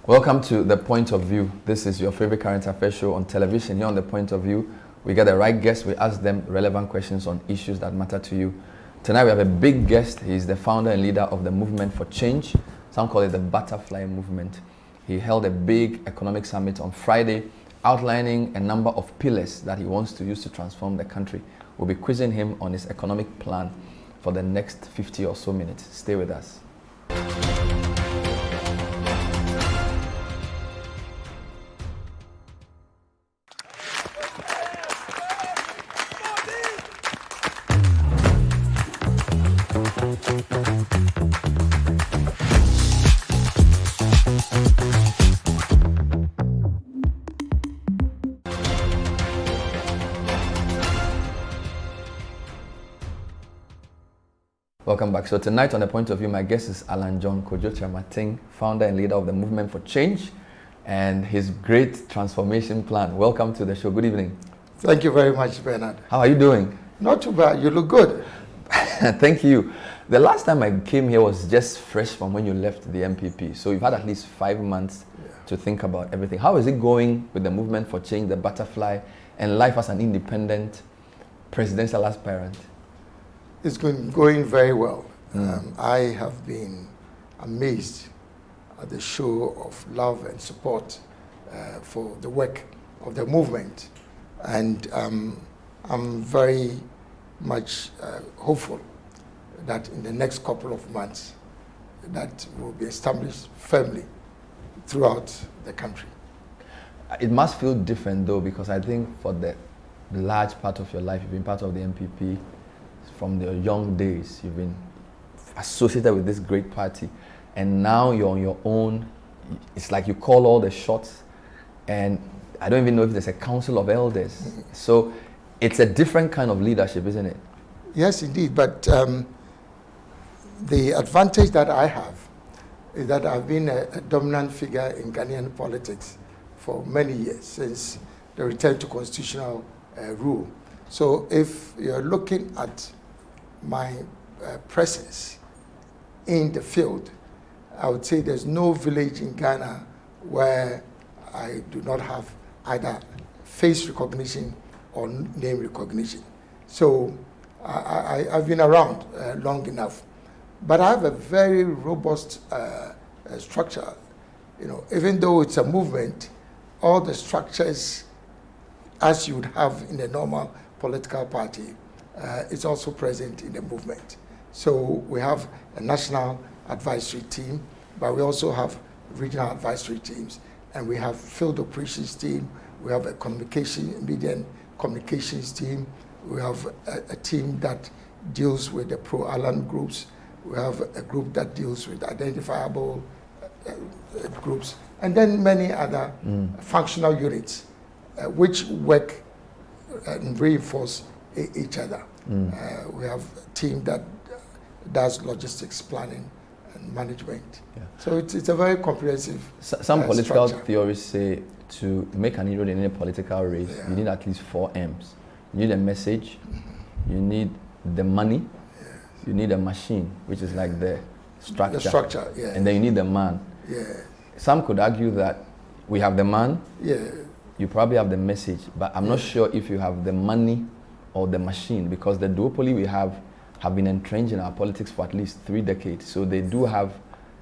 Welcome to The Point of View. This is your favorite current affairs show on television. Here on The Point of View, we get the right guests, we ask them relevant questions on issues that matter to you. Tonight we have a big guest. He's the founder and leader of the Movement for Change. Some call it the Butterfly Movement. He held a big economic summit on Friday, outlining a number of pillars that he wants to use to transform the country. We'll be quizzing him on his economic plan for the next 50 or so minutes. Stay with us. Welcome back. So tonight on The Point of View, my guest is Alan John Kyerematen, founder and leader of the Movement for Change, and his great transformation plan. Welcome to the show. Good evening. Thank you very much, Bernard. How are you doing? Not too bad. You look good. Thank you. The last time I came here was just fresh from when you left the NPP. So you've had at least 5 months to think about everything. How is it going with the Movement for Change, the Butterfly, and life as an independent presidential aspirant? It's going very well. I have been amazed at the show of love and support for the work of the movement. And I'm very much hopeful that in the next couple of months that will be established firmly throughout the country. It must feel different though, because I think for the large part of your life, you've been part of the NPP. From your young days, you've been associated with this great party, and now you're on your own. It's like you call all the shots, and I don't even know if there's a council of elders. So it's a different kind of leadership, isn't it? Yes, indeed. But the advantage that I have is that I've been a dominant figure in Ghanaian politics for many years, since the return to constitutional rule. So if you're looking at my presence in the field, I would say there's no village in Ghana where I do not have either face recognition or name recognition. So I've been around long enough, but I have a very robust structure. You know, even though it's a movement, all the structures as you would have in a normal political party, it's also present in the movement. So we have a national advisory team, but we also have regional advisory teams, and we have field operations team, we have a media and communications team, we have a team that deals with the pro-Alan groups, we have a group that deals with identifiable groups, and then many other functional units which work and reinforce each other. We have a team that does logistics planning and management. Yeah. So it's a very comprehensive Some political structure. theorists say to make an inroad in a political race, you need at least 4 M's. You need a message, you need the money, you need a machine, which is like the structure. The structure, yeah. And then you need the man. Yeah. Some could argue that we have the man, you probably have the message, but I'm not sure if you have the money or the machine, because the duopoly we have been entrenched in our politics for at least 3 decades. So they do have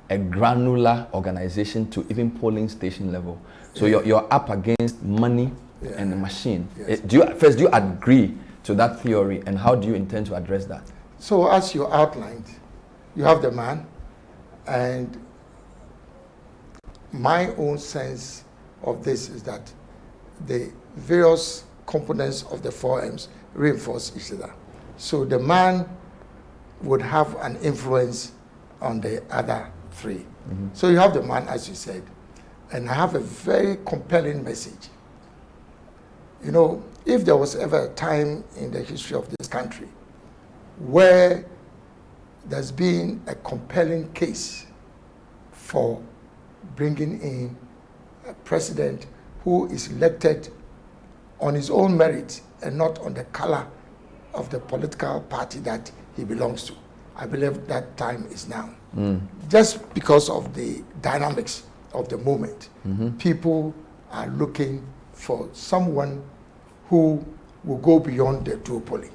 a granular organization to even polling station level. So you're up against money and the machine. Yes. Do you agree to that theory, and how do you intend to address that? So as you outlined, you have the man, and my own sense of this is that the various components of the 4 M's reinforce each other. So the man would have an influence on the other 3. So you have the man, as you said, and I have a very compelling message. You know, if there was ever a time in the history of this country where there's been a compelling case for bringing in a president who is elected on his own merit and not on the color of the political party that he belongs to. I believe that time is now. Just because of the dynamics of the moment. People are looking for someone who will go beyond the duopoly.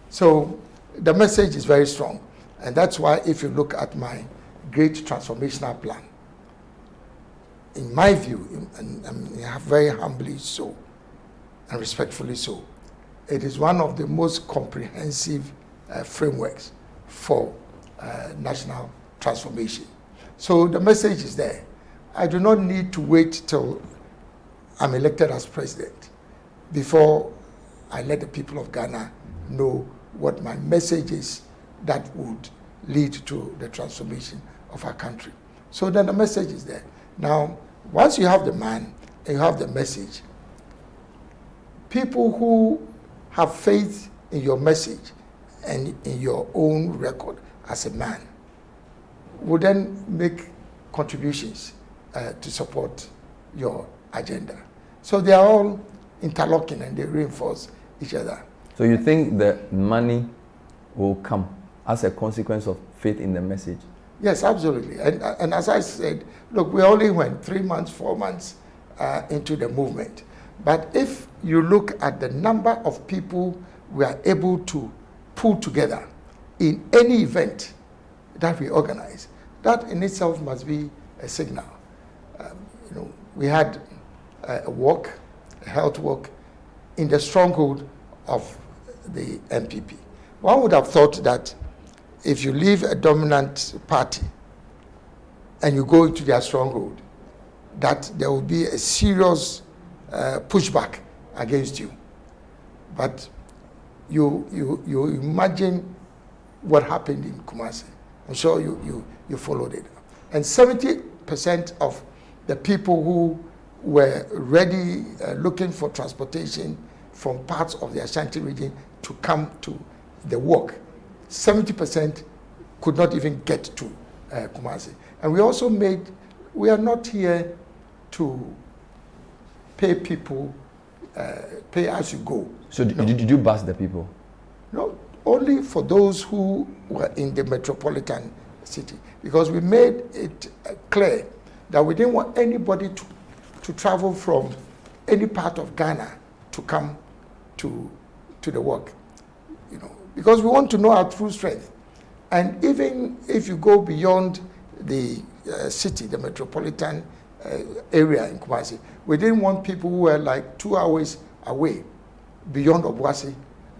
So the message is very strong. And that's why if you look at my great transformational plan, in my view, and very humbly so, and respectfully so, it is one of the most comprehensive frameworks for national transformation. So the message is there. I do not need to wait till I'm elected as president before I let the people of Ghana know what my message is that would lead to the transformation of our country. So then the message is there. Now, once you have the man and you have the message, people who have faith in your message and in your own record as a man will then make contributions to support your agenda. So they are all interlocking and they reinforce each other. So you think the money will come as a consequence of faith in the message? Yes, absolutely. And as I said, look, we only went 3 months, 4 months into the movement. But if you look at the number of people we are able to pull together in any event that we organize, that in itself must be a signal. We had a walk, a health walk, in the stronghold of the NPP. One would have thought that if you leave a dominant party and you go into their stronghold, that there will be a serious pushback against you. But you imagine what happened in Kumasi. I'm sure you followed it. And 70% of the people who were ready looking for transportation from parts of the Ashanti region to come to the walk, 70% could not even get to Kumasi. And we also we are not here to pay people, pay as you go. So did you bus the people? No, only for those who were in the metropolitan city. Because we made it clear that we didn't want anybody to travel from any part of Ghana to come to the work. Because we want to know our true strength. And even if you go beyond the city, the metropolitan area in Kumasi, we didn't want people who were like 2 hours away beyond Obuasi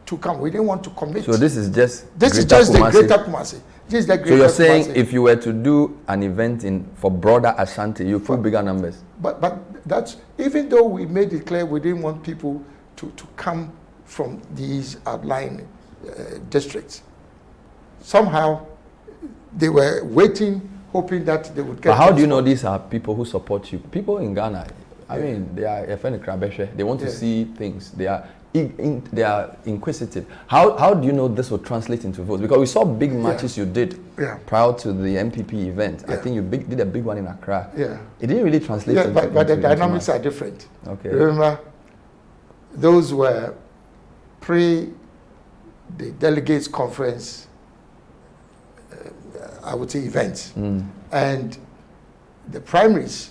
to come. We didn't want to commit. So this is just the greater Kumasi. This is the greater So you're saying Kumasi. If you were to do an event for broader Ashanti, you put bigger numbers? But that's, even though we made it clear we didn't want people to come from these outlying districts, somehow they were waiting, hoping that they would get. But how do you know these are people who support you? People in Ghana, I mean, they are they want to see things. They are inquisitive. How do you know this will translate into votes? Because we saw big marches you did prior to the NPP event. I think you did a big one in Accra. It didn't really translate. But the dynamics are different. Okay. Remember, those were pre the delegates conference, I would say events, and the primaries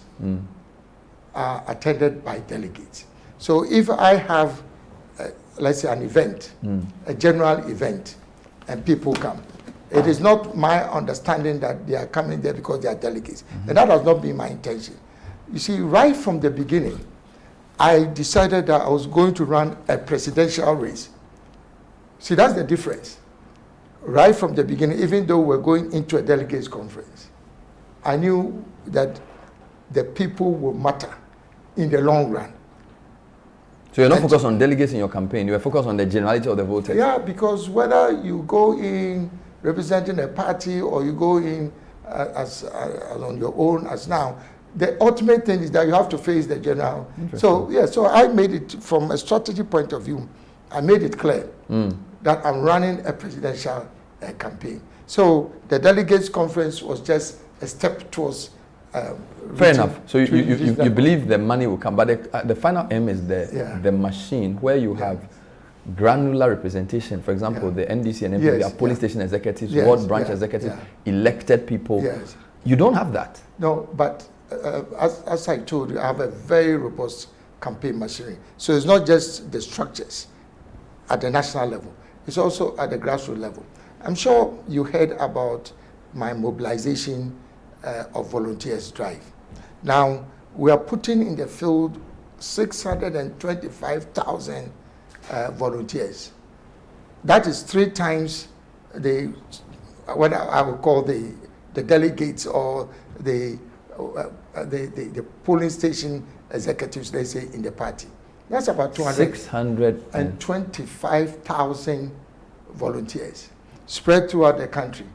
are attended by delegates. So if I have, let's say, an event, a general event, and people come, it is not my understanding that they are coming there because they are delegates. And that has not been my intention. You see, right from the beginning, I decided that I was going to run a presidential race. See, that's the difference. Right from the beginning, even though we're going into a delegates conference, I knew that the people will matter in the long run. So you're not focused on delegates in your campaign, you were focused on the generality of the voters? Yeah, because whether you go in representing a party or you go in as on your own as now, the ultimate thing is that you have to face the general. So I made it from a strategy point of view, I made it clear that I'm running a presidential campaign. So the delegates conference was just a step towards fair enough. So you believe the money will come, but the final aim is the machine where you have granular representation. For example, the NDC and NPP are police station executives, ward branch executives, elected people. You don't have that. No, but as I told you, I have a very robust campaign machinery. So it's not just the structures at the national level, it's also at the grassroots level. I'm sure you heard about my mobilization of volunteers drive. Now, we are putting in the field 625,000 volunteers. That is 3 times what I would call the delegates or the polling station executives, let's say, in the party. That's about 625,000 volunteers spread throughout the country.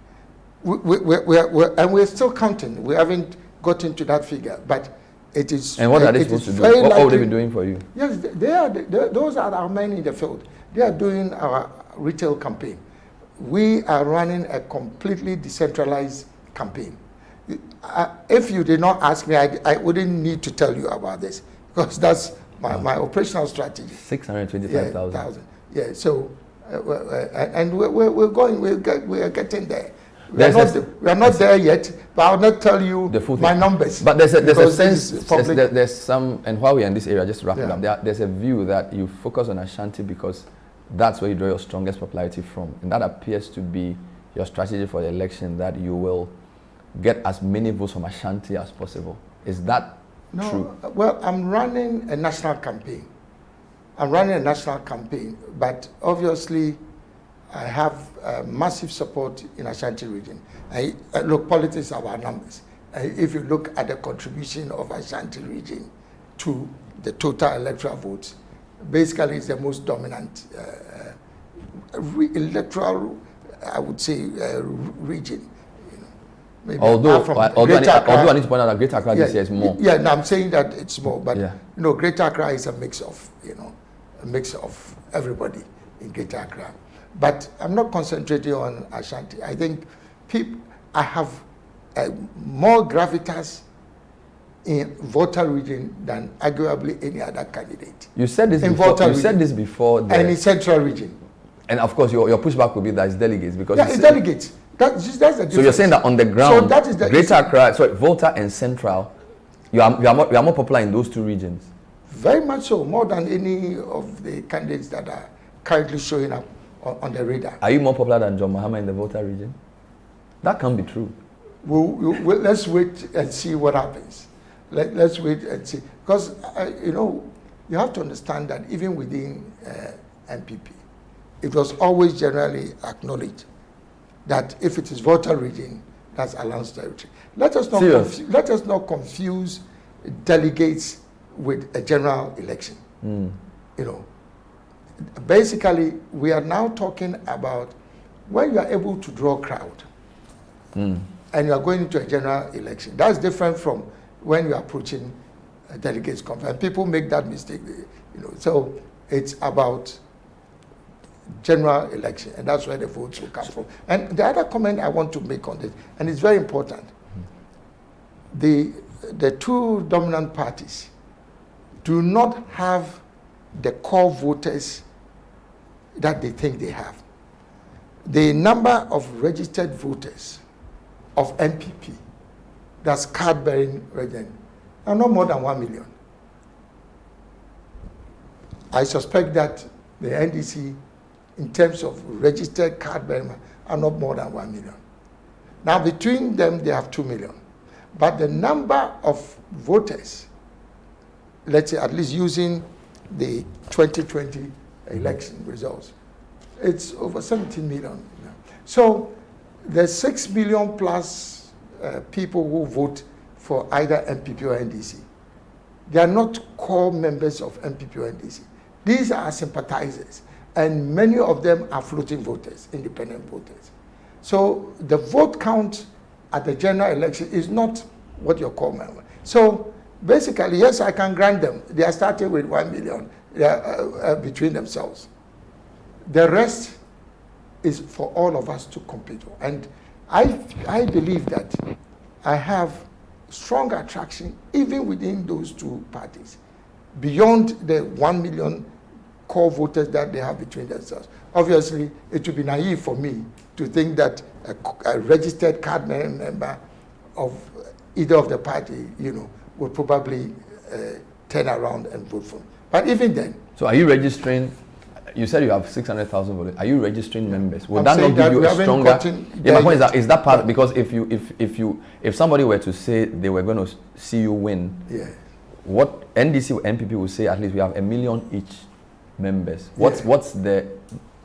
And we're still counting. We haven't gotten to that figure, but it is. And what are they supposed to do? What have they been doing for you? Yes, those are our men in the field. They are doing our retail campaign. We are running a completely decentralized campaign. If you did not ask me, I wouldn't need to tell you about this, because that's my operational strategy. 625,000. Yeah. So, and we're going. We are getting there. We are not there yet, but I'll not tell you my numbers. But there's a sense. There's some, and while we're in this area, just to wrap it up, there's a view that you focus on Ashanti because that's where you draw your strongest popularity from, and that appears to be your strategy for the election, that you will get as many votes from Ashanti as possible. Is that true? Well, I'm running a national campaign. But obviously I have massive support in Ashanti region. Look, politics are our numbers. If you look at the contribution of Ashanti region to the total electoral votes, basically it's the most dominant electoral, I would say, region. Although I need to point out that Greater Accra this year is more. Yeah, no, I'm saying that it's more, but Greater Accra is a mix of everybody in Greater Accra. But I'm not concentrating on Ashanti. I think I have more gravitas in Volta region than arguably any other candidate. You said this before. You said this before. And in Central region. And of course, your pushback would be that it's delegates because it's delegates. That's the difference. So you're saying that on the ground, so that is Greater Accra, Volta and Central, you are more popular in those 2 regions. Very much so, more than any of the candidates that are currently showing up on the radar. Are you more popular than John Mahama in the Volta region? That can't be true. Let's wait and see what happens. Let's wait and see, because you have to understand that even within NPP, it was always generally acknowledged that if it is Volta region, that's Alan's territory. Let us not confuse delegates with a general election. Basically, we are now talking about when you are able to draw a crowd and you are going into a general election. That's different from when you are approaching a delegates conference. People make that mistake, So it's about general election, and that's where the votes will come from. And the other comment I want to make on this, and it's very important, the 2 dominant parties do not have the core voters that they think they have. The number of registered voters of NPP, that's card-bearing resident, are not more than 1 million. I suspect that the NDC, in terms of registered card-bearing, are not more than 1 million. Now, between them, they have 2 million. But the number of voters, let's say at least using the 2020 election results, it's over 17 million. So there's 6 million plus people who vote for either NPP or NDC. They are not core members of NPP or NDC. These are sympathizers, and many of them are floating voters, independent voters. So the vote count at the general election is not what your core member. So basically, yes, I can grant them. They are starting with 1 million between themselves. The rest is for all of us to compete on. And I believe that I have strong attraction even within those 2 parties, beyond the 1 million core voters that they have between themselves. Obviously, it would be naive for me to think that a registered card member of either of the party, would probably turn around and vote for him. But even then. So are you registering? You said you have 600,000 voters. Are you registering members? Would that not that give you a stronger? Yeah, my point is that part, because if somebody were to say they were going to see you win, what NDC or NPP would say, at least we have 1 million each members. What's the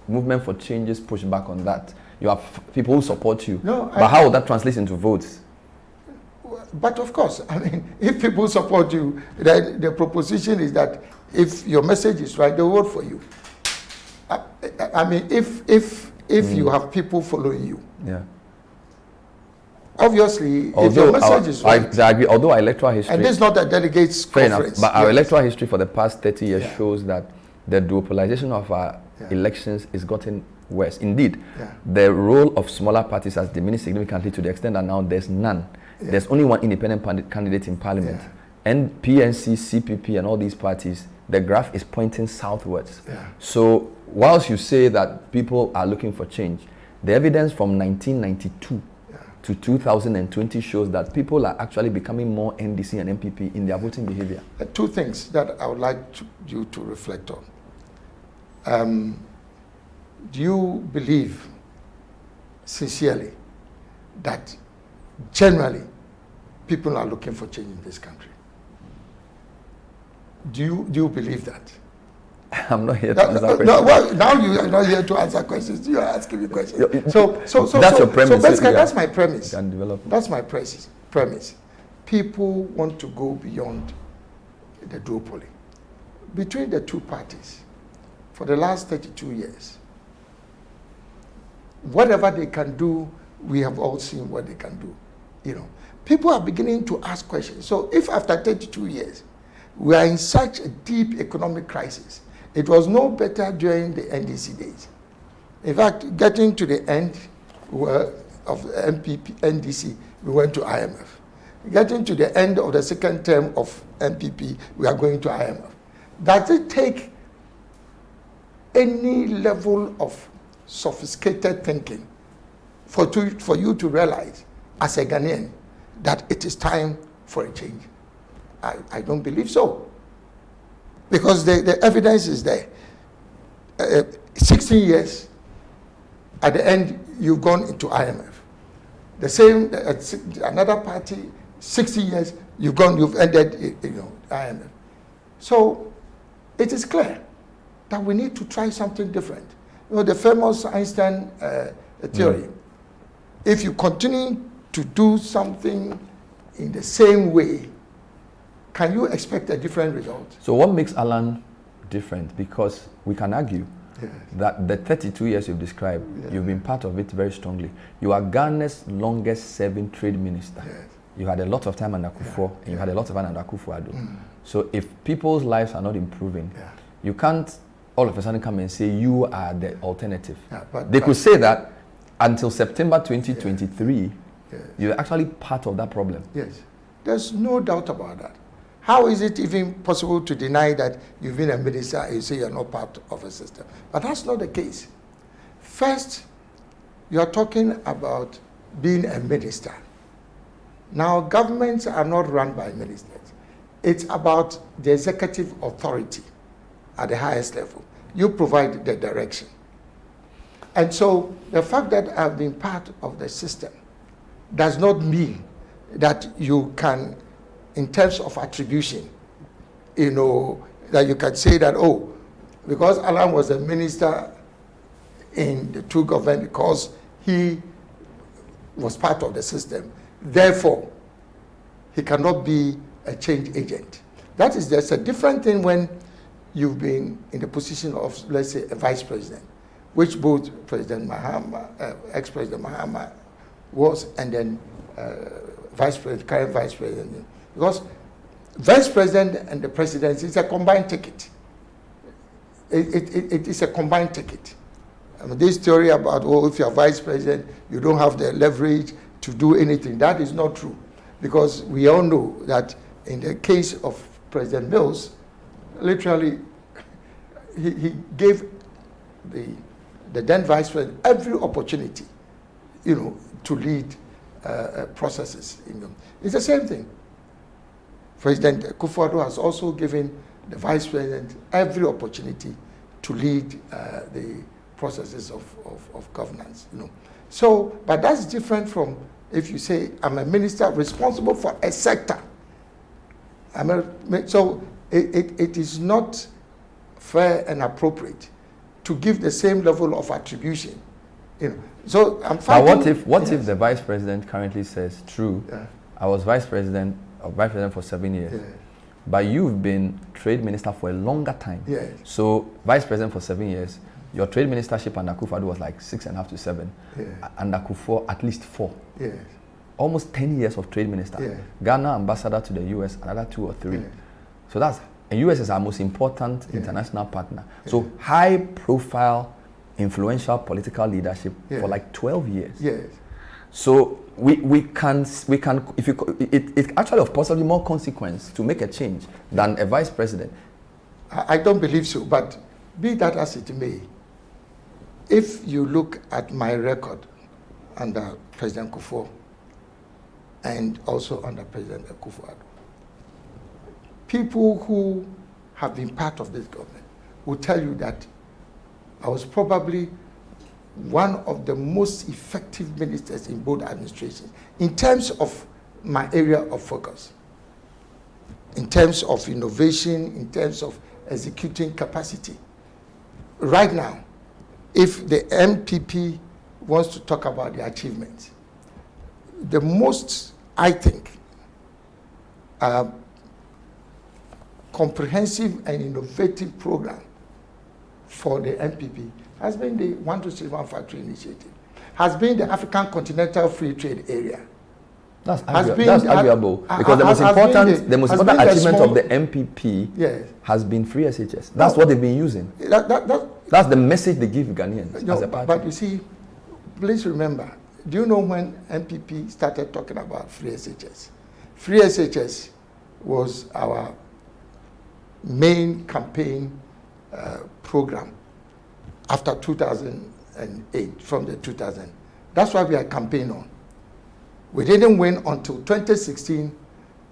movement for changes push back on that? You have people who support you. No, but how would that translate into votes? But of course, I mean, if people support you, then the proposition is that if your message is right, they'll vote for you. I mean, if you have people following you, obviously, if your message is right, I agree. Although our electoral history, and this is not a delegates conference, but our electoral history for the past 30 years shows that the duopolization of our elections is gotten worse. Indeed, the role of smaller parties has diminished significantly to the extent that now there's none. There's only one independent candidate in parliament. And PNC, CPP, and all these parties, the graph is pointing southwards. So whilst you say that people are looking for change, the evidence from 1992 to 2020 shows that people are actually becoming more NDC and NPP in their voting behavior. Two things that I would like you to reflect on. Do you believe sincerely that generally people are looking for change in this country? Do you believe that? I'm not here to answer questions. No, well, now you are not here to answer questions. You are asking me questions. So that's your premise. So basically, that's my premise. Can develop. That's my premise. People want to go beyond the duopoly. Between the two parties, for the last 32 years, whatever they can do, we have all seen what they can do. People are beginning to ask questions. So if after 32 years, we are in such a deep economic crisis, it was no better during the NDC days. In fact, getting to the end of the NDC, we went to IMF. Getting to the end of the second term of NPP, we are going to IMF. Does it take any level of sophisticated thinking for you to realize, as a Ghanaian, that it is time for a change? I don't believe so. Because the evidence is there. 16 years, at the end, you've gone into IMF. The same, another party, 60 years, you've ended, IMF. So it is clear that we need to try something different. The famous Einstein theory. If you continue to do something in the same way, can you expect a different result? So what makes Alan different? Because we can argue that the 32 years you've described, you've been part of it very strongly. You are Ghana's longest serving trade minister. You had a lot of time under Kufuor, and you had a lot of time under Akufo-Addo. So if people's lives are not improving, you can't all of a sudden come and say you are the alternative. They could say that until September 2023, you're actually part of that problem. Yes, there's no doubt about that. How is it even possible to deny that you've been a minister and you say you're not part of a system? But that's not the case. First, you're talking about being a minister. Now, governments are not run by ministers. It's about the executive authority at the highest level. You provide the direction. And so the fact that I've been part of the system does not mean that you can, in terms of attribution, that you can say that, because Alan was a minister in the two government, because he was part of the system, therefore, he cannot be a change agent. That is just a different thing when you've been in the position of, let's say, a vice president, which both President Mahama, ex-President Mahama was, and then current vice president. Because vice president and the presidency is a combined ticket. It is a combined ticket. This theory about, if you're vice president, you don't have the leverage to do anything, that is not true. Because we all know that in the case of President Mills, literally, he gave the then vice president every opportunity, to lead processes. It's the same thing. President Akufo-Addo has also given the Vice President every opportunity to lead the processes of governance. So, but that's different from if you say, I'm a minister responsible for a sector. So it is not fair and appropriate to give the same level of attribution. So I'm fighting. Now what if the Vice President currently says, true, I was Vice President for 7 years, but you've been Trade Minister for a longer time. Yes. So Vice President for 7 years, your Trade Ministership under Akufo-Addo was like 6.5 to 7. Under Akufo, at least 4. Yes. Almost 10 years of Trade Minister. Ghana ambassador to the US, another 2 or 3. So and US is our most important international partner. So high profile, influential political leadership for like 12 years. Yes. So we can if it actually of possibly more consequence to make a change than a Vice President. I don't believe so, but be that as it may, if you look at my record under President Kufuor and also under President Akufo-Addo, people who have been part of this government will tell you that I was probably one of the most effective ministers in both administrations in terms of my area of focus, in terms of innovation, in terms of executing capacity. Right now, if the NPP wants to talk about the achievements, the most, I think, comprehensive and innovative program for the NPP has been the 1 2 3 1 Factory Initiative, has been the African Continental Free Trade Area. That's arguable because the most important achievement of the NPP has been free SHS. That's what they've been using. That's the message they give Ghanaians as a party. But you see, please remember, do you know when NPP started talking about free SHS? Free SHS was our main campaign program after 2008, from the 2000. That's why we are campaigning on. We didn't win until 2016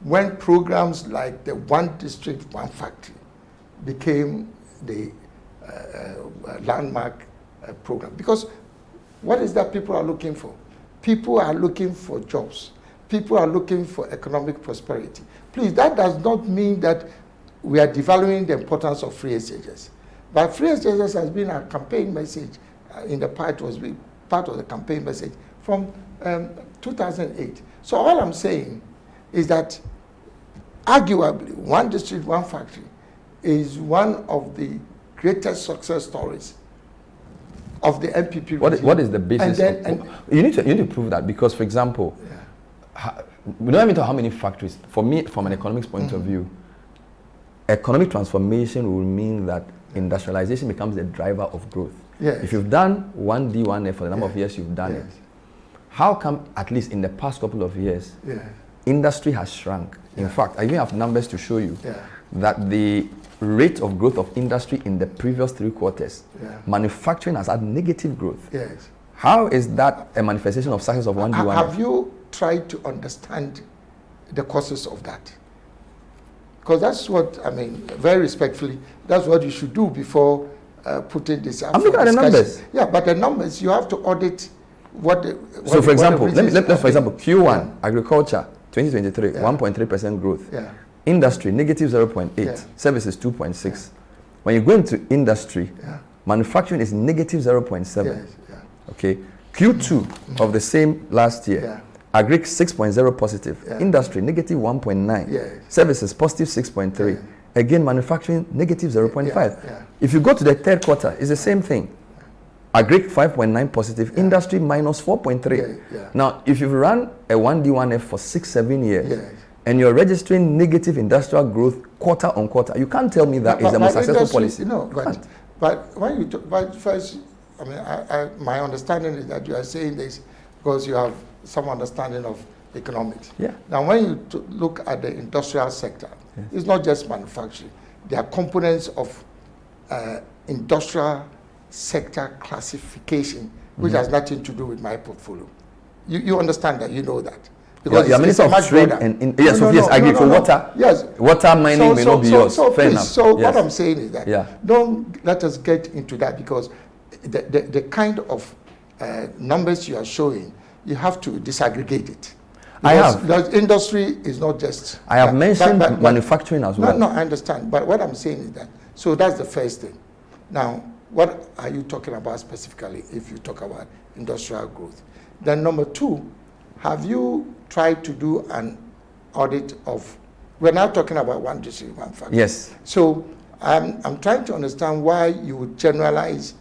when programs like the One District, One Factory became the landmark program. Because what is that people are looking for? People are looking for jobs. People are looking for economic prosperity. Please, that does not mean that we are devaluing the importance of free SHS. But free SHS has been a campaign message in the past, was part of the campaign message from 2008. So all I'm saying is that arguably One District, One Factory is one of the greatest success stories of the NPP. What is the basis? You need to prove that, because, for example, we don't even know how many factories. For me, from an economics point of view, economic transformation will mean that industrialization becomes the driver of growth. Yes. If you've done 1D, 1F for the number of years you've done it, how come at least in the past couple of years, industry has shrunk? In fact, I even have numbers to show you that the rate of growth of industry in the previous 3 quarters, manufacturing has had negative growth. Yes. How is that a manifestation of success of 1D, 1F? Have you tried to understand the causes of that? Because that's what, I mean, very respectfully, that's what you should do before putting this up. I'm looking at the numbers. Yeah, but the numbers, you have to audit so, for example, let's for example, Q1, agriculture, 2023, 1.3% growth. Industry, negative 0.8. Services, 2.6. When you go into industry, manufacturing is negative 0.7. Okay. Q2 of the same last year, agri 6.0 positive, industry negative 1.9, services positive 6.3, again manufacturing negative 0.5. If you go to the 3rd quarter, it's the same thing. Agri 5.9 positive, industry minus 4.3. Now, if you've run a 1D, 1F for 6-7 years, and you're registering negative industrial growth quarter on quarter, you can't tell me that is the most successful policy. No, but when you talk, but first, I mean, my understanding is that you are saying this because you have some understanding of economics. Now, when you look at the industrial sector, it's not just manufacturing. There are components of industrial sector classification, which has nothing to do with my portfolio. You understand that, you know that. Because you're Minister of Trade and yes, I agree. For water, yes, water mining may not be yours. Fair enough. So what I'm saying is that don't let us get into that, because the kind of numbers you are showing, you have to disaggregate it. The industry is not just. I have mentioned manufacturing as well. No, I understand. But what I'm saying is that, so that's the first thing. Now, what are you talking about specifically if you talk about industrial growth? Then number two, have you tried to do an audit of, we're now talking about one district, one factory. Yes. So I'm trying to understand why you would generalize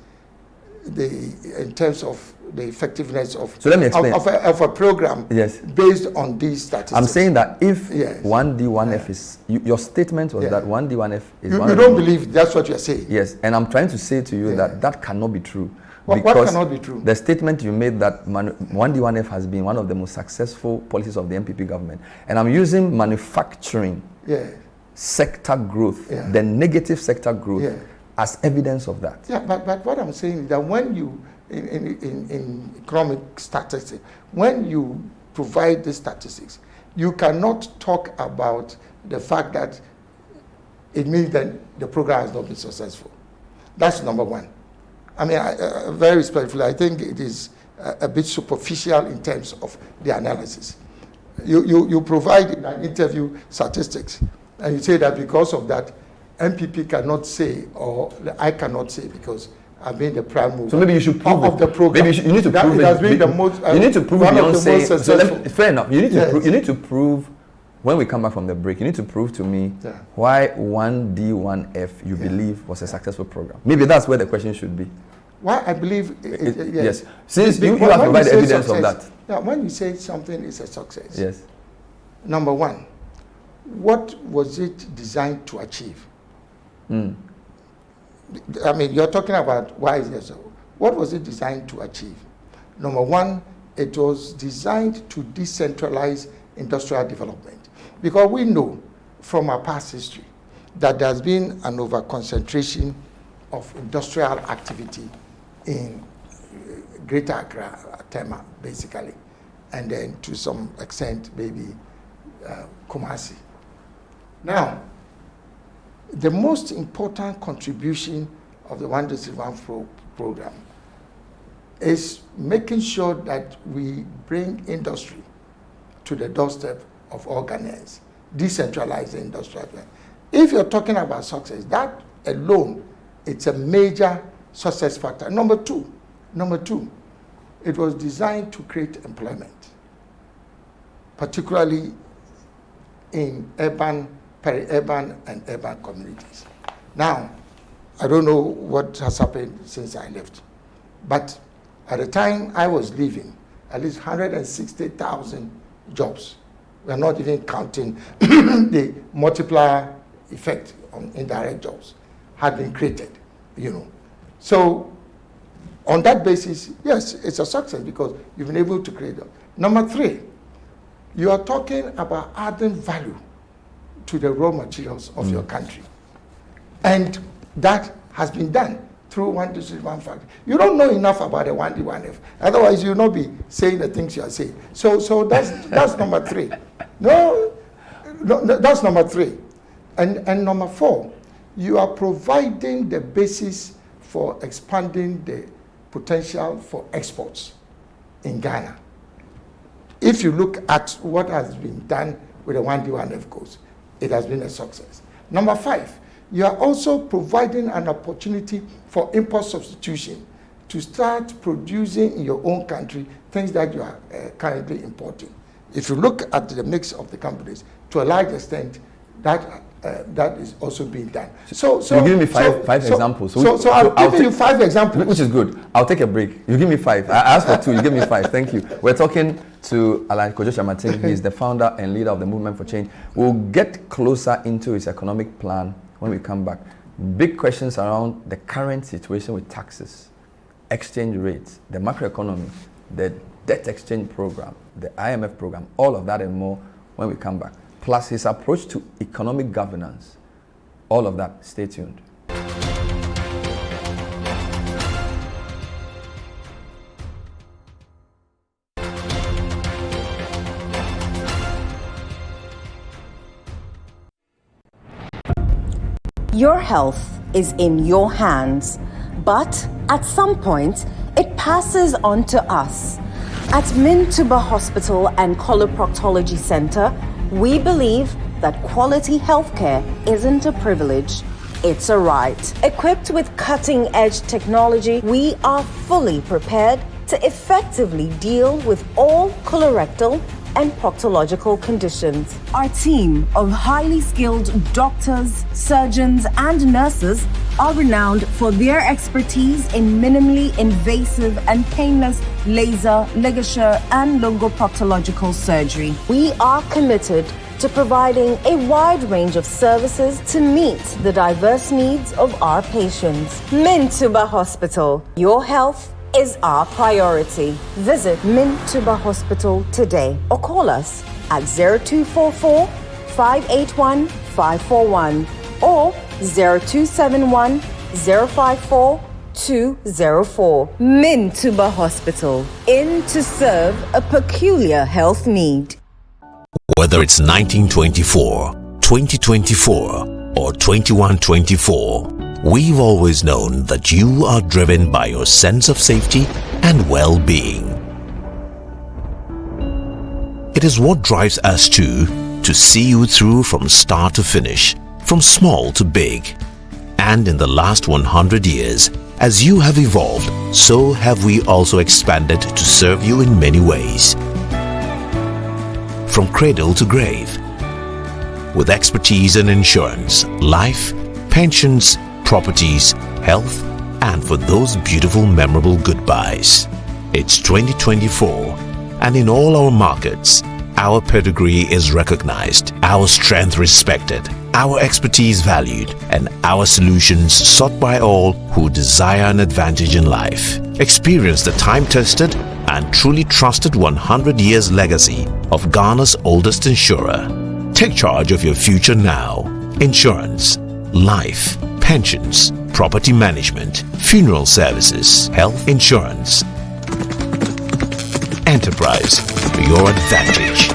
in terms of the effectiveness of, so let me explain. of a program based on these statistics. I'm saying that if 1D, 1F is, your statement was that 1D, 1F is you don't believe that's what you're saying. Yes, and I'm trying to say to you that cannot be true. What cannot be true? The statement you made that 1D, 1F has been one of the most successful policies of the NPP government. And I'm using manufacturing sector growth, the negative sector growth, as evidence of that. Yeah, but what I'm saying is that when you, in economic statistics, when you provide the statistics, you cannot talk about the fact that it means that the program has not been successful. That's number one. I mean, very respectfully, I think it is a bit superficial in terms of the analysis. You provide in an interview statistics, and you say that because of that, NPP cannot say, or I cannot say, because I've been the prime mover. So maybe you should prove of the program. Maybe you need to prove it has been the most. You need to prove one of the Beyonce. most successful. So fair enough. You need to you need to prove, when we come back from the break, you need to prove to me why 1D, 1F you believe was a successful program. Maybe that's where the question should be. Why I believe yes. Since you have provided evidence of that. Yeah, when you say something is a success. Yes. Number one, what was it designed to achieve? I mean, you're talking about why is it so? What was it designed to achieve? Number one, it was designed to decentralize industrial development. Because we know from our past history that there's been an over-concentration of industrial activity in Greater Accra, Tema, basically, and then to some extent, maybe Kumasi. Now, the most important contribution of the One District One program is making sure that we bring industry to the doorstep of all Ghanaians, decentralize the industrial. If you're talking about success, that alone, it's a major success factor. Number two, it was designed to create employment, particularly in urban, peri-urban, and urban communities. Now, I don't know what has happened since I left, but at the time I was leaving, at least 160,000 jobs. We're not even counting the multiplier effect on indirect jobs had been created, you know. So on that basis, yes, it's a success because you've been able to create them. Number three, you are talking about adding value to the raw materials of your country. And that has been done through One District, One Factory. You don't know enough about the 1D, 1F. Otherwise, you'll not be saying the things you are saying. So that's number three. No, that's number three. And number four, you are providing the basis for expanding the potential for exports in Ghana. If you look at what has been done with the 1D, 1F goals, it has been a success. Number five, you are also providing an opportunity for import substitution to start producing in your own country things that you are currently importing. If you look at the mix of the companies, to a large extent, that is also being done. So you give me five examples. So I'll give you 5 examples. Which is good. I'll take a break. You give me 5. I asked for 2. You give me 5. Thank you. We're talking to Alan Kyerematen. He's the founder and leader of the Movement for Change. We'll get closer into his economic plan when we come back. Big questions around the current situation with taxes, exchange rates, the macroeconomy, the debt exchange program, the IMF program, all of that and more when we come back. Plus his approach to economic governance. All of that. Stay tuned. Your health is in your hands, but at some point, it passes on to us. At Mintuba Hospital and Coloproctology Center, we believe that quality healthcare isn't a privilege, it's a right. Equipped with cutting-edge technology, we are fully prepared to effectively deal with all colorectal and proctological conditions. Our team of highly skilled doctors, surgeons, and nurses are renowned for their expertise in minimally invasive and painless laser, ligature, and lungoproctological surgery. We are committed to providing a wide range of services to meet the diverse needs of our patients. Mintuba Hospital, your health is our priority. Visit Mintuba Hospital today or call us at 0244 581 541 or 0271 054 204. Mintuba Hospital, in to serve a peculiar health need. Whether it's 1924, 2024, or 2124, we've always known that you are driven by your sense of safety and well-being. It is what drives us to see you through from start to finish, from small to big. And in the last 100 years, as you have evolved, so have we also expanded to serve you in many ways. From cradle to grave, with expertise in insurance, life, pensions, properties, health, and for those beautiful memorable goodbyes. It's 2024, and in all our markets, our pedigree is recognized, our strength respected, our expertise valued, and our solutions sought by all who desire an advantage in life. Experience the time-tested and truly trusted 100 years legacy of Ghana's oldest insurer. Take charge of your future now. Insurance, life, pensions, property management, funeral services, health insurance. Enterprise, your advantage.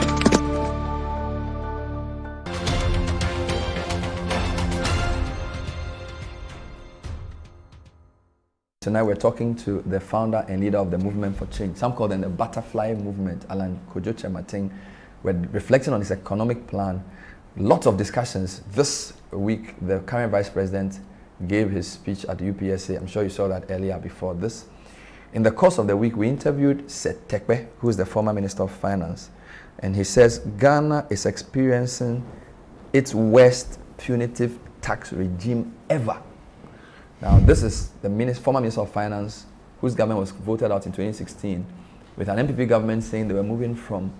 Tonight we're talking to the founder and leader of the Movement for Change. Some call them the Butterfly Movement, Alan Kyerematen. We're reflecting on his economic plan. Lots of discussions. This week, the current Vice President gave his speech at UPSA. I'm sure you saw that earlier before this. In the course of the week, we interviewed Seth Tekpe, who is the former Minister of Finance. And he says Ghana is experiencing its worst punitive tax regime ever. Now, this is the former Minister of Finance, whose government was voted out in 2016, with an NPP government saying they were moving from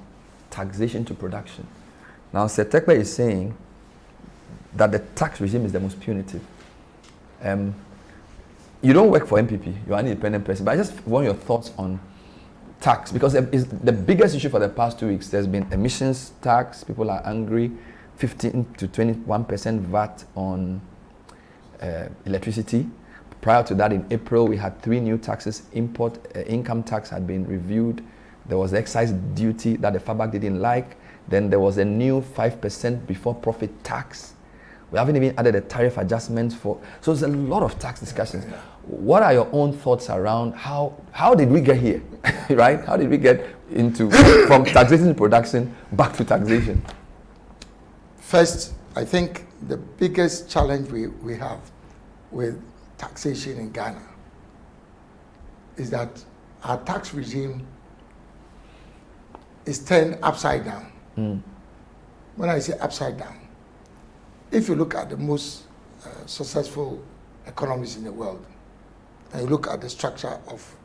taxation to production. Now, Seth Tekpe is saying that the tax regime is the most punitive. You don't work for NPP, you're an independent person, but I just want your thoughts on tax, because it's the biggest issue for the past 2 weeks. There's been emissions tax, people are angry, 15 to 21% VAT on electricity. Prior to that, in April, we had 3 new taxes. Income tax had been reviewed. There was the excise duty that the FABAC didn't like. Then there was a new 5% before profit tax. We haven't even added a tariff adjustment for. So there's a lot of tax discussions. What are your own thoughts around how did we get here, right? How did we get from taxation to production back to taxation? First, I think the biggest challenge we have with taxation in Ghana is that our tax regime is turned upside down. When I say upside down, if you look at the most successful economies in the world, and you look at the structure of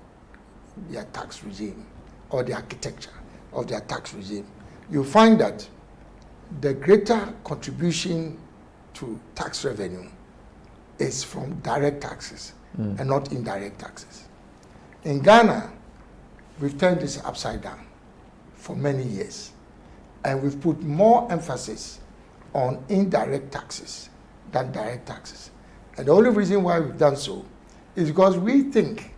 their tax regime or the architecture of their tax regime, you find that the greater contribution to tax revenue is from direct taxes and not indirect taxes. In Ghana, we've turned this upside down for many years, and we've put more emphasis on indirect taxes than direct taxes. And the only reason why we've done so is because we think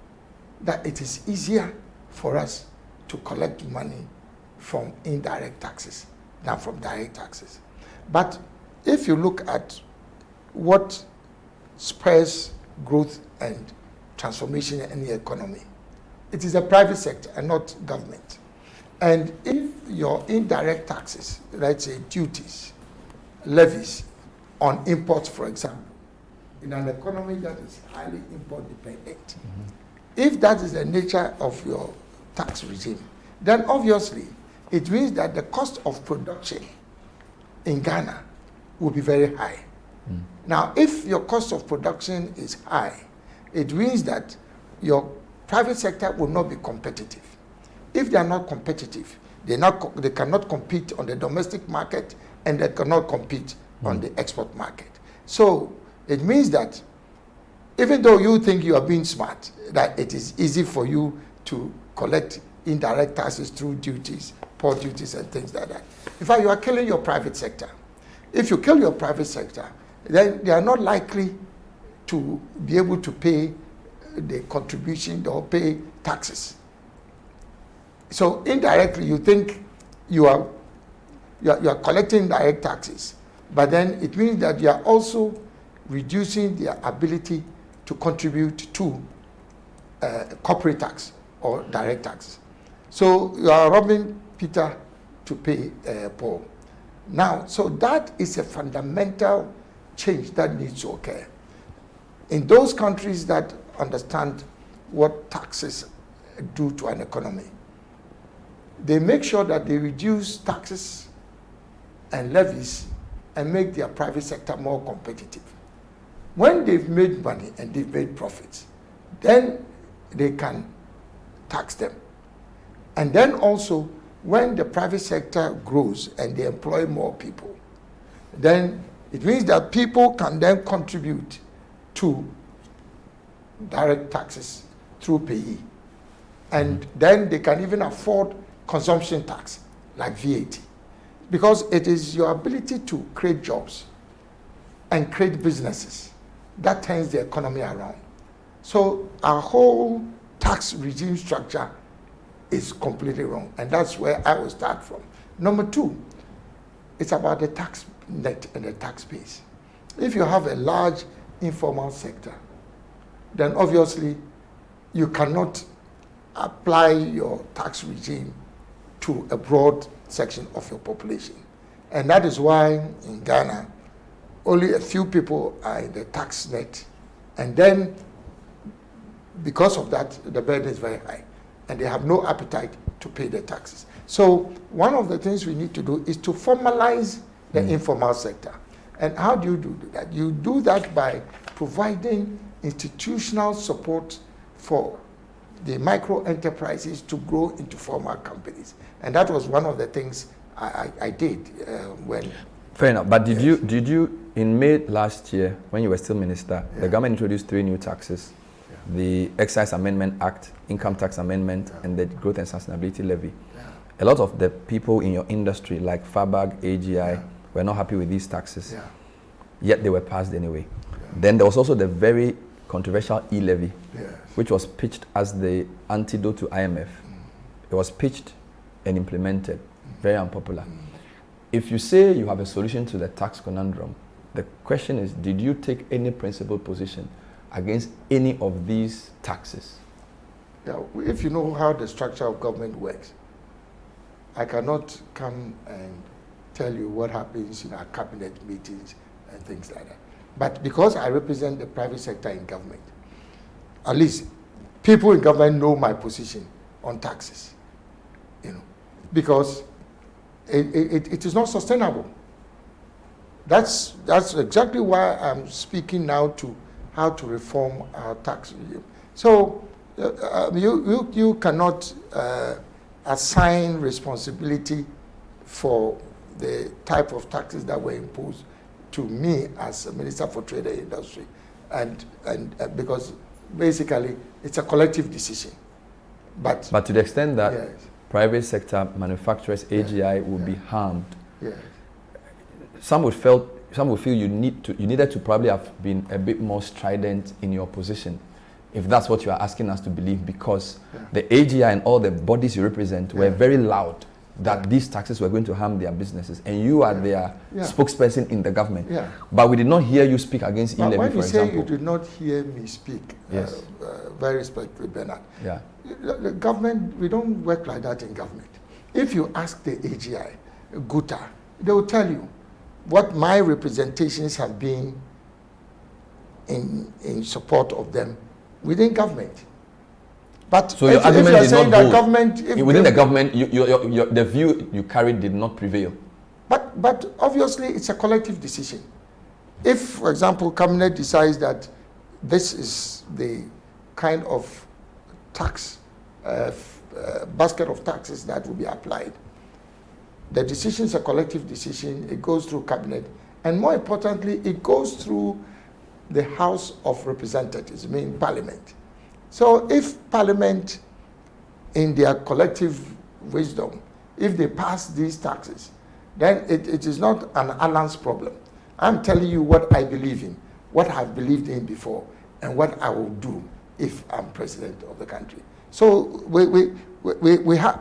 that it is easier for us to collect money from indirect taxes than from direct taxes. But if you look at what spurs growth and transformation in the economy. It is the private sector and not government. And if your indirect taxes, let's say duties, levies on imports, for example, in an economy that is highly import dependent, if that is the nature of your tax regime, then obviously it means that the cost of production in Ghana will be very high. Now, if your cost of production is high, it means that your private sector will not be competitive. If they are not competitive, they cannot compete on the domestic market, and they cannot compete on the export market. So it means that even though you think you are being smart, that it is easy for you to collect indirect taxes through duties, port duties and things like that. In fact, you are killing your private sector. If you kill your private sector, then they are not likely to be able to pay the contribution or pay taxes. So indirectly, you think you are collecting direct taxes, but then it means that you are also reducing their ability to contribute to corporate tax or direct tax. So you are robbing Peter to pay Paul. Now, so that is a fundamental change that needs to occur. In those countries that understand what taxes do to an economy, they make sure that they reduce taxes and levies and make their private sector more competitive. When they've made money and they've made profits, then they can tax them. And then also, when the private sector grows and they employ more people, then it means that people can then contribute to direct taxes through payee. And then they can even afford consumption tax like VAT, because it is your ability to create jobs and create businesses that turns the economy around. So our whole tax regime structure is completely wrong, and that's where I will start from. Number two, it's about the tax net and the tax base. If you have a large informal sector, then obviously you cannot apply your tax regime to a broad section of your population. And that is why in Ghana, only a few people are in the tax net. And then, because of that, the burden is very high. And they have no appetite to pay the taxes. So one of the things we need to do is to formalize the informal sector. And how do you do that? You do that by providing institutional support for the micro enterprises to grow into formal companies. And that was one of the things I did when... Fair enough. But did you, in May last year, when you were still minister, the government introduced 3 new taxes: the Excise Amendment Act, Income Tax Amendment, and the Growth and Sustainability Levy. A lot of the people in your industry, like FABAG, AGI, were not happy with these taxes, yet they were passed anyway. Then there was also the very controversial e-levy, which was pitched as the antidote to IMF. It was pitched and implemented, very unpopular. If you say you have a solution to the tax conundrum, the question is, did you take any principled position against any of these taxes? Yeah, if you know how the structure of government works, I cannot come and tell you what happens in our cabinet meetings and things like that. But because I represent the private sector in government, at least people in government know my position on taxes, because it is not sustainable. That's exactly why I'm speaking now to how to reform our tax regime. So you cannot assign responsibility for the type of taxes that were imposed to me as a Minister for Trade and Industry, and because basically it's a collective decision. But to the extent that private sector manufacturers, AGI, will be harmed, some would feel you needed to probably have been a bit more strident in your position, if that's what you are asking us to believe, because the AGI and all the bodies you represent were very loud that these taxes were going to harm their businesses, and you are their spokesperson in the government. Yeah. But we did not hear you speak against e-levy, when for you example. say you did not hear me speak, yes. Very respectfully, Bernard. Yeah. The government, we don't work like that in government. If you ask the AGI, Guta, they will tell you what my representations have been in support of them within government. But so your argument did not hold. Government, within the government, the view you carried did not prevail. But obviously, it's a collective decision. If, for example, cabinet decides that this is the kind of tax basket of taxes that will be applied, the decision is a collective decision. It goes through cabinet, and more importantly, it goes through the House of Representatives, I mean Parliament. So if Parliament, in their collective wisdom, if they pass these taxes, then it is not an Alan's problem. I'm telling you what I believe in, what I've believed in before, and what I will do if I'm president of the country. So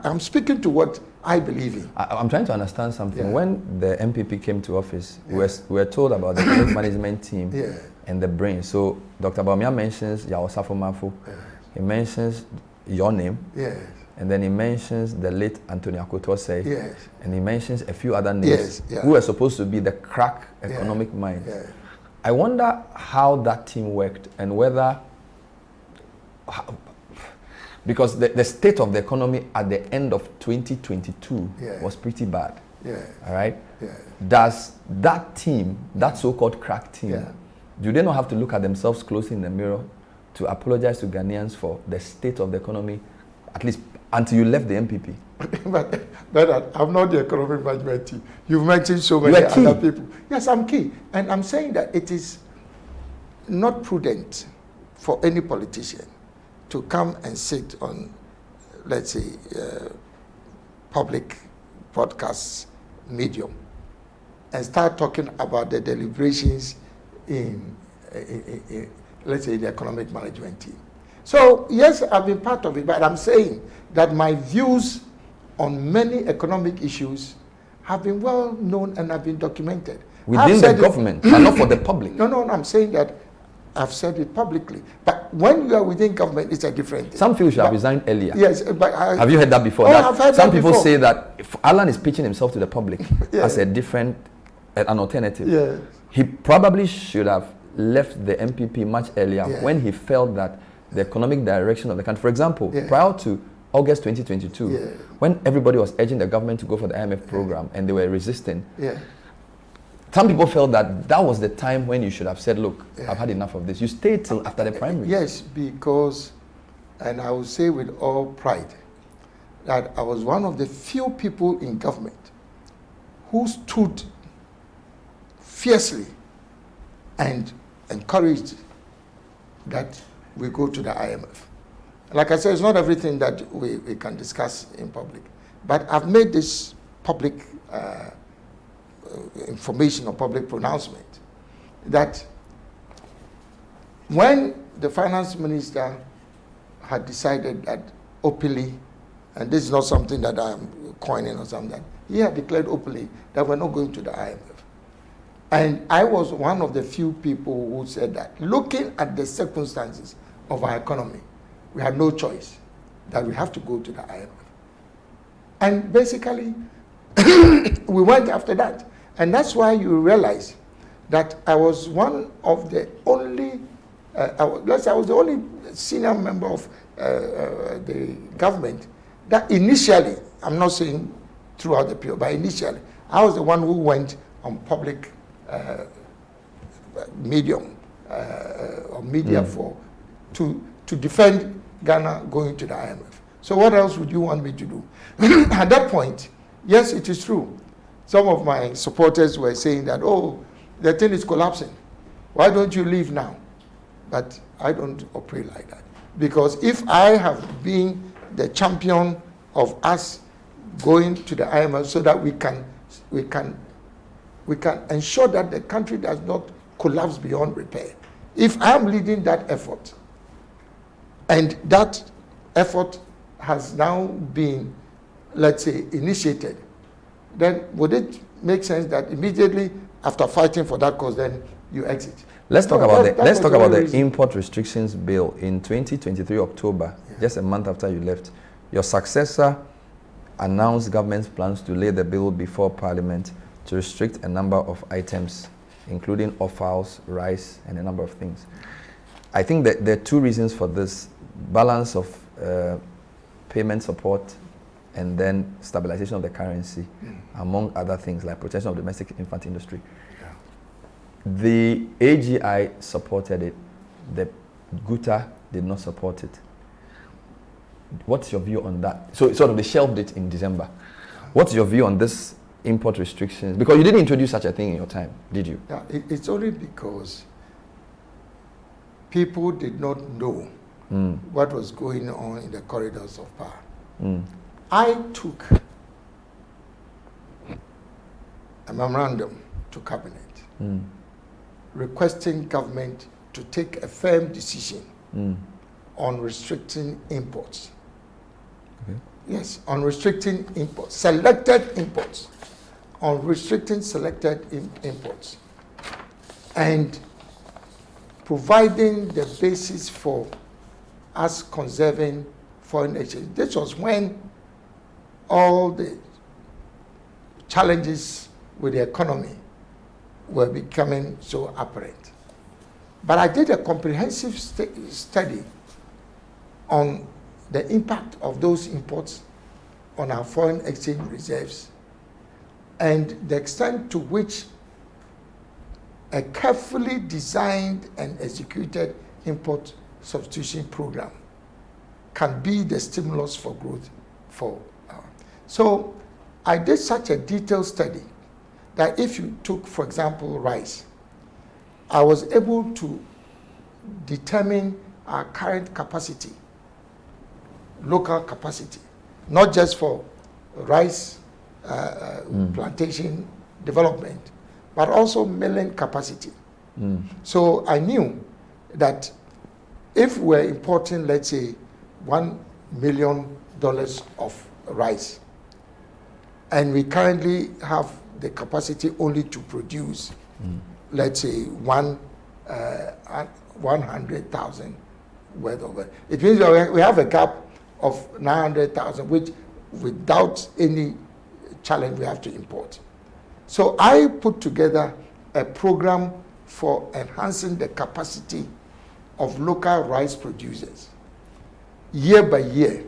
I'm speaking to what I believe in. I'm trying to understand something. When the NPP came to office, we were told about the public management team and the brain. So Dr. Bawumia mentions Yao Safo Mafu. He mentions your name. And then he mentions the late Anthony Akotose. And he mentions a few other names who were supposed to be the crack economic minds. I wonder how that team worked and whether, because the state of the economy at the end of 2022 was pretty bad. All right? Does that team, that so-called crack team, do they not have to look at themselves closely in the mirror to apologize to Ghanaians for the state of the economy, at least until you left the NPP? But I'm not the economic management team. You've mentioned so many other people. Yes, I'm key. And I'm saying that it is not prudent for any politician to come and sit on, let's say, public broadcast medium and start talking about the deliberations in let's say, the economic management team. So, yes, I've been part of it, but I'm saying that my views on many economic issues have been well known and have been documented. Within the government, but not for the public. No, I'm saying that I've said it publicly. But when you are within government, it's a different thing. Some people should have resigned earlier. Yes, but have you heard that before? I've heard some that people before. say that if Alan is pitching himself to the public as a different, an alternative, he probably should have left the NPP much earlier when he felt that the economic direction of the country, for example, prior to August 2022, when everybody was urging the government to go for the IMF program and they were resisting, some people felt that that was the time when you should have said, look, I've had enough of this. You stayed till after the primary. Yes, because, and I will say with all pride, that I was one of the few people in government who stood fiercely and encouraged that we go to the IMF. Like I said, it's not everything that we can discuss in public, but I've made this public information or public pronouncement that when the finance minister had decided that openly, and this is not something that I'm coining or something, he had declared openly that we're not going to the IMF. And I was one of the few people who said that, looking at the circumstances of our economy, we had no choice, that we have to go to the IMF. And basically, we went after that. And that's why you realize that I was one of the only, I was the only senior member of the government that initially, I'm not saying throughout the period, but initially, I was the one who went on public medium or media to defend Ghana going to the IMF. So what else would you want me to do? At that point, yes, it is true. Some of my supporters were saying that, oh, the thing is collapsing. Why don't you leave now? But I don't operate like that. Because if I have been the champion of us going to the IMF so that we can ensure that the country does not collapse beyond repair. If I'm leading that effort, and that effort has now been let's say, initiated, then would it make sense that immediately after fighting for that cause, then you exit? Let's talk No, about that let's was talk the about the reason. import restrictions bill in 2023 October, just a month after you left. Your successor announced government's plans to lay the bill before Parliament to restrict a number of items, including offals, rice, and a number of things. I think that there are two reasons for this: balance of payment support, and then stabilization of the currency, among other things like protection of domestic infant industry. The AGI supported it. The Guta did not support it. What's your view on that? So sort of they shelved it in December. What's your view on this import restrictions? Because you didn't introduce such a thing in your time, did you? Yeah, it's only because people did not know what was going on in the corridors of power. I took a memorandum to cabinet requesting government to take a firm decision on restricting imports. Okay. Yes, on restricting imports, selected imports, on restricting selected imports, and providing the basis for us conserving foreign exchange. This was when all the challenges with the economy were becoming so apparent. But I did a comprehensive study on the impact of those imports on our foreign exchange reserves and the extent to which a carefully designed and executed import substitution program can be the stimulus for growth for so I did such a detailed study that if you took, for example, rice, I was able to determine our current capacity, local capacity, not just for rice plantation development, but also milling capacity. So I knew that if we're importing, let's say, $1 million of rice, and we currently have the capacity only to produce, let's say, 100,000 worth of it. It means we have a gap of 900,000, which without any challenge we have to import. So I put together a program for enhancing the capacity of local rice producers year by year,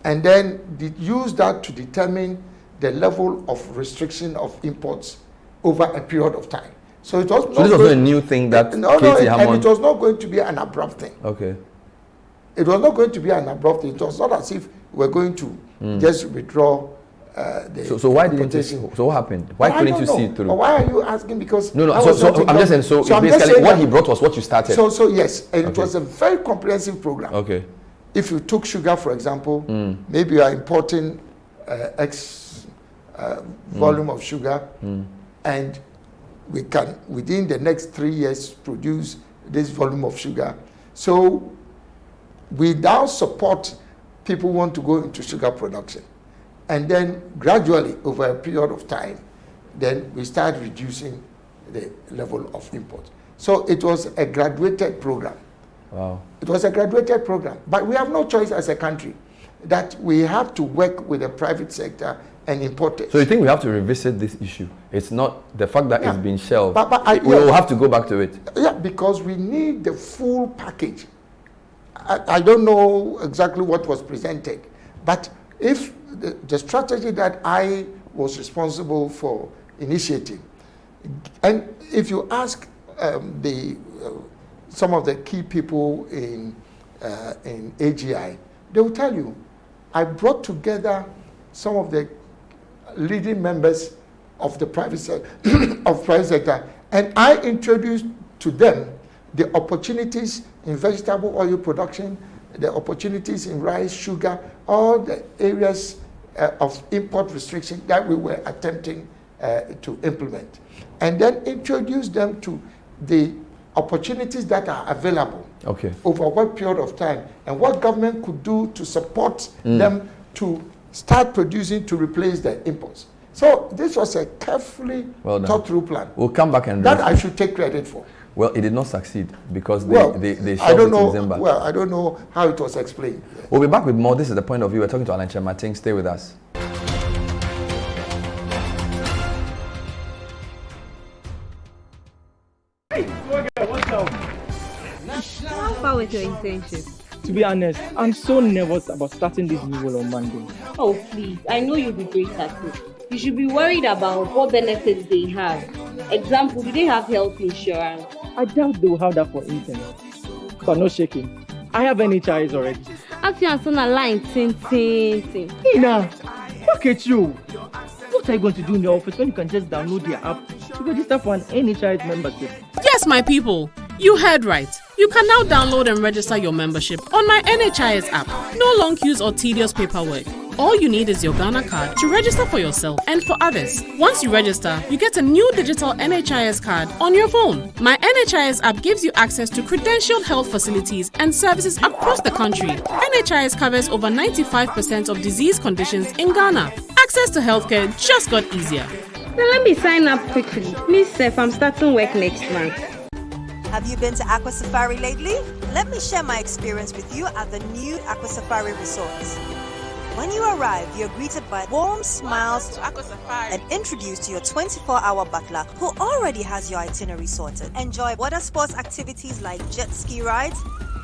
and then use that to determine the level of restriction of imports over a period of time. So it was So this was a new thing that and it was not going to be an abrupt thing. Okay. It was not going to be an abrupt thing. It was not as if we're going to just withdraw the So why didn't you importation. see? So what happened? Why couldn't you see it through? But why are you asking? Because No. I was So not I'm just saying. So I'm just basically, saying what that- he brought was what you started. So yes, and it Okay. was a very comprehensive program. Okay. If you took sugar, for example, maybe you are importing X volume of sugar, and we can, within the next 3 years, produce this volume of sugar. So we now support people who want to go into sugar production. And then gradually, over a period of time, then we start reducing the level of import. So it was a graduated program. Wow. It was a graduated program. But we have no choice as a country that we have to work with the private sector and import it. So you think we have to revisit this issue? It's not the fact that it's been shelved. But we will have to go back to it. Yeah, because we need the full package. I don't know exactly what was presented, but if the strategy that I was responsible for initiating, and if you ask some of the key people in AGI, they will tell you, I brought together some of the leading members of the private sector, and I introduced to them the opportunities in vegetable oil production, the opportunities in rice, sugar, all the areas of import restriction that we were attempting to implement, and then introduce them to the opportunities that are available over what period of time, and what government could do to support them to start producing to replace the imports. So this was a carefully thought through plan. We'll come back and that I should take credit for. Well, it did not succeed because they shelved it in December. Well, I don't know how it was explained. We'll be back with more. This is The Point of View. We're talking to Alan Kyerematen. Stay with us. How far with your internship? To be honest, I'm so nervous about starting this new role on Monday. Oh, please. I know you'll be great at it. You should be worried about what benefits they have. Example, do they have health insurance? I doubt they will have that for interns. But no shaking. I have NHIS already. After you son a line, tin. Ina, look at you. What are you going to do in the office when you can just download their app to register for an NHIS membership? Yes, my people. You heard right. You can now download and register your membership on my NHIS app. No long queues or tedious paperwork. All you need is your Ghana card to register for yourself and for others. Once you register, you get a new digital NHIS card on your phone. My NHIS app gives you access to credentialed health facilities and services across the country. NHIS covers over 95% of disease conditions in Ghana. Access to healthcare just got easier. Now let me sign up quickly. Miss Seth, I'm starting work next month. Have you been to Aqua Safari lately? Let me share my experience with you at the new Aqua Safari Resort. When you arrive, you're greeted by warm smiles and introduced to your 24-hour butler who already has your itinerary sorted. Enjoy water sports activities like jet ski rides,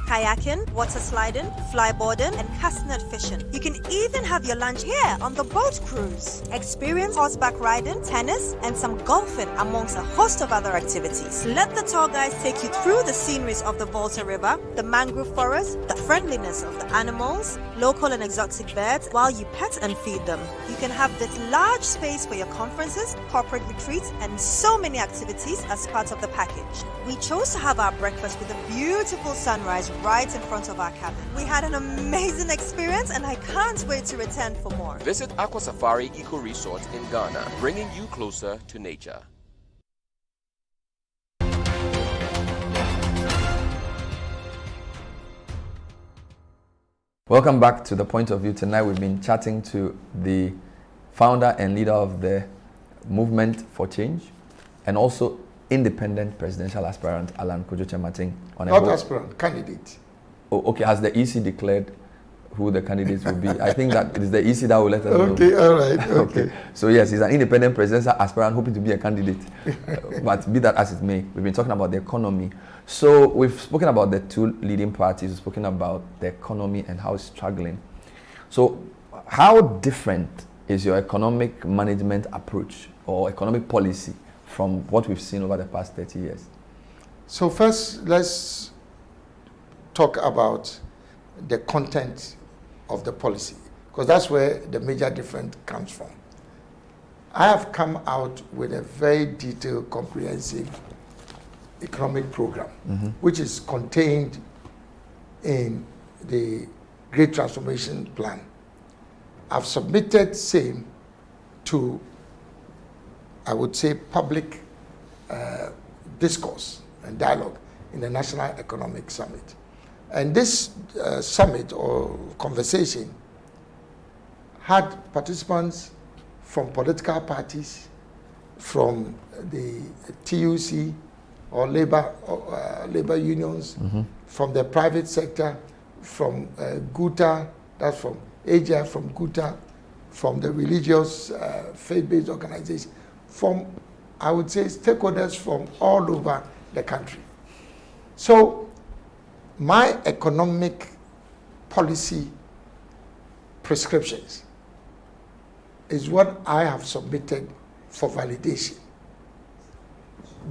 kayaking, water sliding, flyboarding, and castanet fishing. You can even have your lunch here on the boat cruise. Experience horseback riding, tennis, and some golfing amongst a host of other activities. Let the tour guides take you through the sceneries of the Volta River, the mangrove forest, the friendliness of the animals, local and exotic birds, while you pet and feed them. You can have this large space for your conferences, corporate retreats, and so many activities as part of the package. We chose to have our breakfast with a beautiful sunrise right in front of our cabin. We had an amazing experience and I can't wait to return for more. Visit Aqua Safari Eco Resort in Ghana, bringing you closer to nature. Welcome back to The Point of View. Tonight we've been chatting to the founder and leader of the Movement for Change and also independent presidential aspirant Alan Kyerematen. Not aspirant, candidate. Oh, okay. Has the EC declared who the candidates will be? I think that it is the EC that will let us know. Okay, all right. Okay. So yes, he's an independent presidential aspirant hoping to be a candidate. But be that as it may, we've been talking about the economy. So we've spoken about the two leading parties. We've spoken about the economy and how it's struggling. So how different is your economic management approach or economic policy from what we've seen over the past 30 years? So first, let's talk about the content of the policy, because that's where the major difference comes from. I have come out with a very detailed, comprehensive economic program, which is contained in the Great Transformation Plan. I've submitted same to, I would say, public discourse and dialogue in the National Economic Summit. And this summit or conversation had participants from political parties, from the TUC or labor unions, from the private sector, from GUTA, that's from AGI, from GUTA, from the religious faith-based organization, from, I would say, stakeholders from all over the country. So my economic policy prescriptions is what I have submitted for validation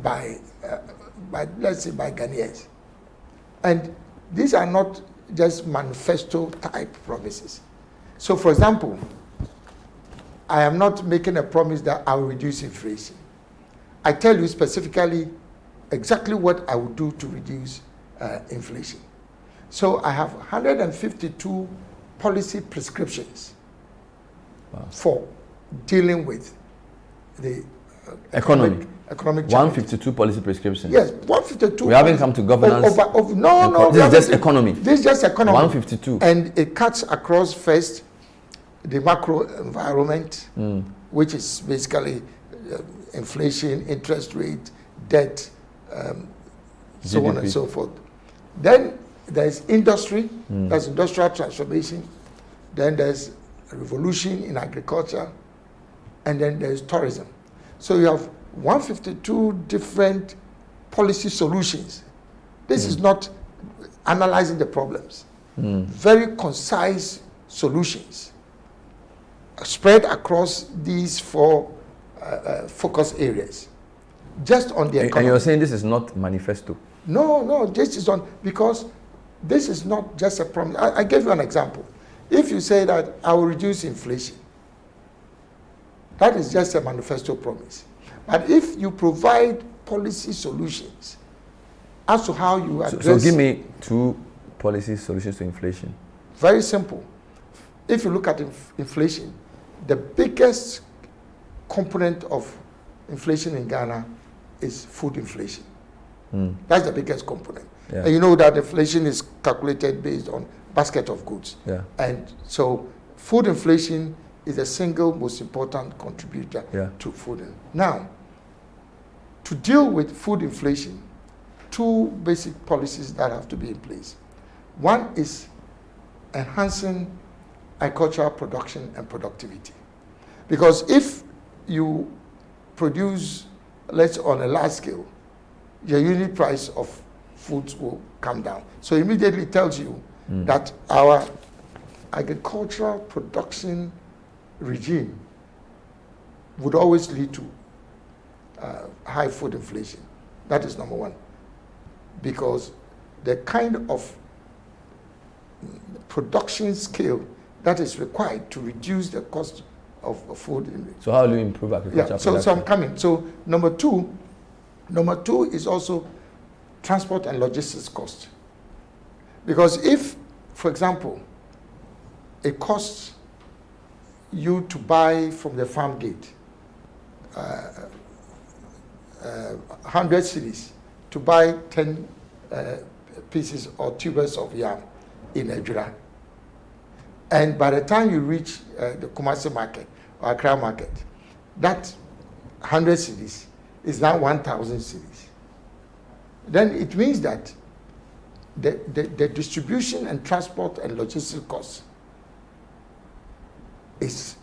by let's say, by Ghanaians. And these are not just manifesto type promises. So for example, I am not making a promise that I will reduce inflation. I tell you specifically exactly what I will do to reduce inflation. So I have 152 policy prescriptions for dealing with the economic challenge. 152 policy prescriptions. Yes, 152. We haven't come to governance. No. This is just economy. This is just economy. 152. And it cuts across first the macro environment, which is basically inflation, interest rate, debt, so on and so forth. Then there's industry, there's industrial transformation, then there's a revolution in agriculture, and then there's tourism. So you have 152 different policy solutions. This is not analyzing the problems. Very concise solutions spread across these 4 focus areas. Just on the economy. And you're saying this is not manifesto? No, this is on, because this is not just a promise. I gave you an example. If you say that I will reduce inflation, that is just a manifesto promise. But if you provide policy solutions as to how you address... So give me 2 policy solutions to inflation. Very simple. If you look at inflation, the biggest component of inflation in Ghana is food inflation. That's the biggest component. Yeah. And you know that inflation is calculated based on basket of goods. Yeah. And so food inflation is the single most important contributor to food. Now, to deal with food inflation, 2 basic policies that have to be in place. One is enhancing agricultural production and productivity. Because if you produce, let's say on a large scale, your unit price of foods will come down. So immediately it tells you that our agricultural production regime would always lead to high food inflation. That is number 1. Because the kind of production scale that is required to reduce the cost of food. So how do you improve agriculture production? So I'm coming. So number two is also transport and logistics cost. Because if, for example, it costs you to buy from the farm gate 100 cedis to buy 10 pieces or tubers of yam in Ejura. And by the time you reach the Kumasi market or Accra market, that 100 cedis is now 1,000 cedis. Then it means that the distribution and transport and logistics costs is...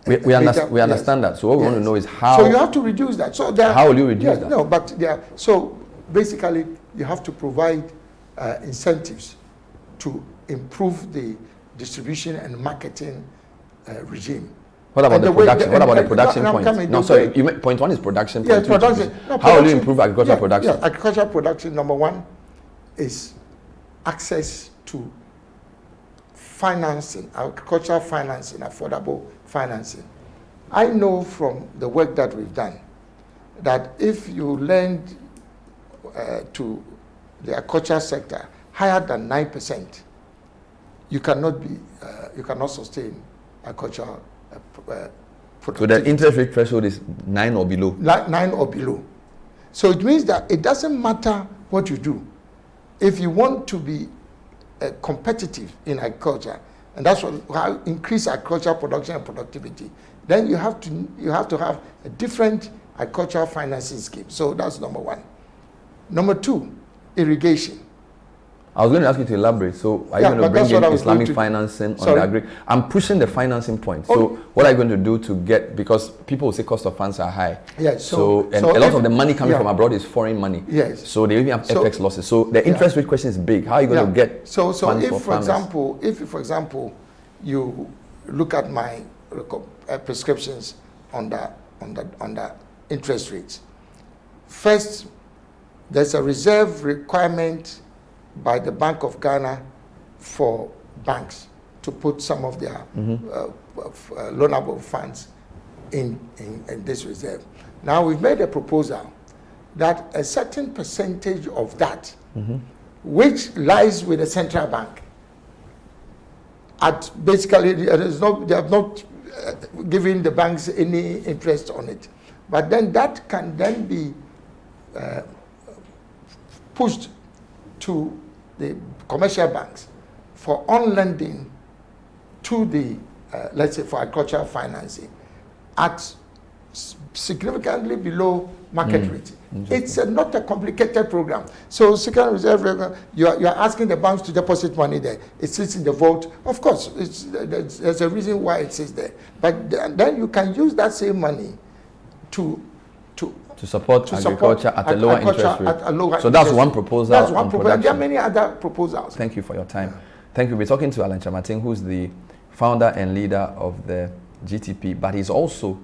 We understand that. So what we want to know is how... So you have to reduce that. So how will you reduce that? No, but so basically you have to provide incentives to improve the distribution and marketing regime. What about the production? What about the production point? No, sorry. Point 1 is production. Yeah, production. How will you improve agricultural production? Yeah, agricultural production, number 1, is access to financing, agricultural financing, affordable financing. I know from the work that we've done that if you lend to the agricultural sector higher than 9%, you cannot sustain agricultural productivity. So the interest rate threshold is 9 or below? 9 or below. So it means that it doesn't matter what you do. If you want to be competitive in agriculture, and that's how increase agricultural production and productivity, then you have to have a different agricultural financing scheme. So that's number 1. Number 2, irrigation. I was going to ask you to elaborate. So are you going to bring in Islamic financing on the agri? I'm pushing the financing point. So what are you going to do to get, because people will say cost of funds are high. Yes. A lot of the money coming from abroad is foreign money. Yes. So they even have FX losses. So the interest rate question is big. How are you going to get funds for farmers? If for example you look at my prescriptions on the interest rates, first there's a reserve requirement by the Bank of Ghana for banks to put some of their loanable funds in this reserve. Now we've made a proposal that a certain percentage of that, which lies with the central bank, at basically they have not given the banks any interest on it, but then that can then be pushed to the commercial banks for on-lending to the let's say for agricultural financing, at significantly below market rate. It's not a complicated program. So second reserve, you are asking the banks to deposit money there. It sits in the vault. Of course, there's a reason why it sits there. But then you can use that same money to support agriculture at a lower interest rate. So that's one proposal. That's one proposal. There are many other proposals. Thank you for your time. Thank you. We're talking to Alan Kyerematen, who's the founder and leader of the GTP, but he's also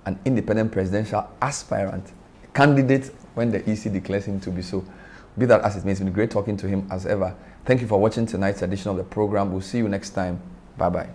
an independent presidential aspirant, candidate when the EC declares him to be so. Be that as it may, it's been great talking to him as ever. Thank you for watching tonight's edition of the program. We'll see you next time. Bye-bye.